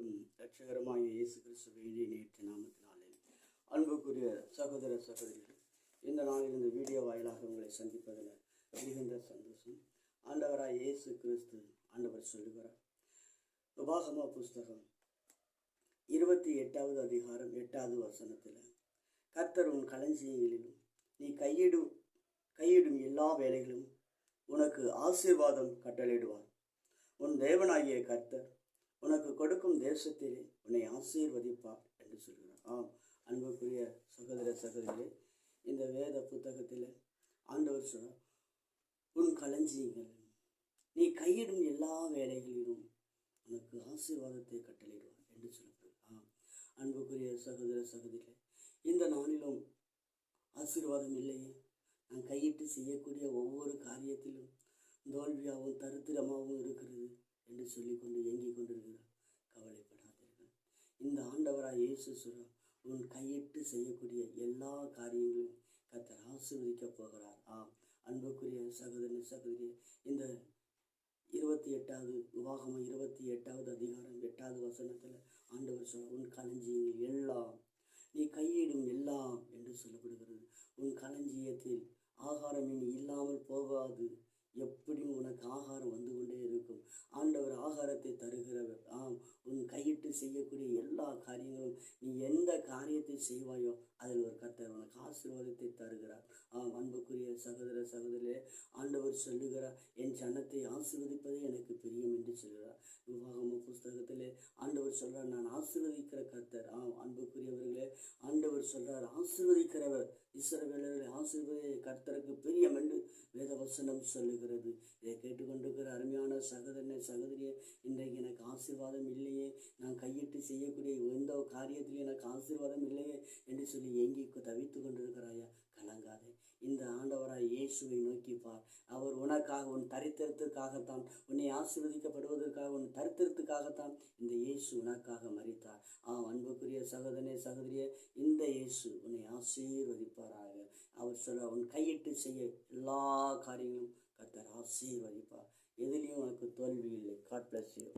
ஆண்டவரும் இரட்சகருமாகிய இயேசு கிறிஸ்துவின் இனிய நேற்று நாமத்தினாலே அன்புக்குரிய சகோதர சகோதரிகள், இந்த நாளில் இந்த வீடியோ வாயிலாக உங்களை சந்திப்பதில் மிகுந்த சந்தோஷம். ஆண்டவராய் இயேசு கிறிஸ்து ஆண்டவர் சொல்லுகிறார். உபாகம புஸ்தகம் 28வது அதிகாரம் 8வது வசனத்தில், கர்த்தர் உன் களஞ்சியங்களிலும் நீ கையிடும் எல்லா வேலைகளும் உனக்கு ஆசீர்வாதம் கட்டளையிடுவார். உன் தேவனாகிய கர்த்தர் உனக்கு கொடுக்கும் தேசத்திலே உன்னை ஆசீர்வதிப்பார் என்று சொல்கிறார். ஆம், அன்புக்குரிய சகோதர சகோதரிகளே, இந்த வேத புத்தகத்தில் ஆண்டவர் சொல்றார், உன் களஞ்சியங்கள் நீ கையிடும் எல்லா வேலைகளிலும் உனக்கு ஆசீர்வாதத்தை கட்டளையிடுவார் என்று சொல்லப்படுது. ஆம், அன்புக்குரிய சகோதர சகோதரிகளே, இந்த நாளிலும் ஆசீர்வாதம் இல்லையே. நான் கையிட்டு செய்யக்கூடிய ஒவ்வொரு காரியத்திலும் தோல்வியாகவும் தரித்திரமாகவும் இருக்கிறது என்று சொல்லிக்கொண்டு ஏங்கிக் கொண்டிருக்கிறார். கவலைப்படாதீர்கள். இந்த ஆண்டவராய் இயேசு சொல்றார், உன் கையிட்டு செய்யக்கூடிய எல்லா காரியங்களும் கர்த்தர் ஆசீர்வதிக்க போகிறார். ஆம், அன்புக்குரிய சகோதரன் சகோதரியே, இந்த 28வது உபாகமம் 28வது அதிகாரம் 8வது வசனத்தில் ஆண்டவர் சொல்றார், உன் களஞ்சியங்கள் எல்லாம் நீ கையிடும் எல்லாம் என்று சொல்லப்படுகிறது. உன் களஞ்சியத்தில் ஆகாரம் இனி இல்லாமல் போகாது. எப்படியும் உனக்கு ஆகாரம் வந்து கொண்டே இருக்கும். ஆண்டவர் ஆகாரத்தை தருகிறவர். ஆம், உன் கையிட்டு செய்யக்கூடிய எல்லா காரியங்களும் நீ எந்த காரியத்தை செய்வாயோ அதில் ஒரு கர்த்தர் உனக்கு ஆசீர்வாதத்தை தருகிறார். ஆம், அன்புக்குரிய சகோதர சகோதரியே, ஆண்டவர் சொல்லுகிறார், என் ஜனத்தை ஆசீர்வதிப்பதே எனக்கு பிரியம் என்று சொல்கிறார். உபாகம புஸ்தகத்திலே ஆண்டவர் சொல்றார், நான் ஆசீர்வதிக்கிற கர்த்தர். ஆம், அன்புக்குரியவர்களே, ஆண்டவர் சொல்றார், ஆசீர்வதிக்கிறவர், இஸ்ரவேலர்களை ஆசீர்வதி கர்த்தருக்கு பிரியம் என்று வேதவசனம் சொல்லுகிறது. இதை கேட்டுக்கொண்டிருக்கிற அருமையான சகோதரனை சகோதரியே, இன்றைக்கு எனக்கு ஆசீர்வாதம் இல்லையே, நான் கையிட்டு செய்யக்கூடிய எந்த காரியத்திலும் எனக்கு ஆசீர்வாதம் இல்லையே என்று சொல்லி ஏங்கி தவித்து கொண்டிருக்கிறாயா? கலங்காதே. இந்த ஆண்டவராய் இயேசுவை நோக்கி பார். அவர் உனக்காக, உன் தரித்திரத்திற்காகத்தான், உன்னை ஆசீர்வதிக்கப்படுவதற்காக, உன் தரித்திரத்துக்காகத்தான் இந்த இயேசு உனக்காக மரித்தார். அன்புக்குரிய சகோதரனே சகோதரியே, இந்த இயேசு உன்னை ஆசீர்வதிப்பாராக. அவர் சொல்ல, உன் கையிட்டு செய்ய எல்லா காரியங்களும் கர்த்தர் ஆசீர்வதிப்பார். எதிலையும் உனக்கு தோல்வி இல்லை. God bless you.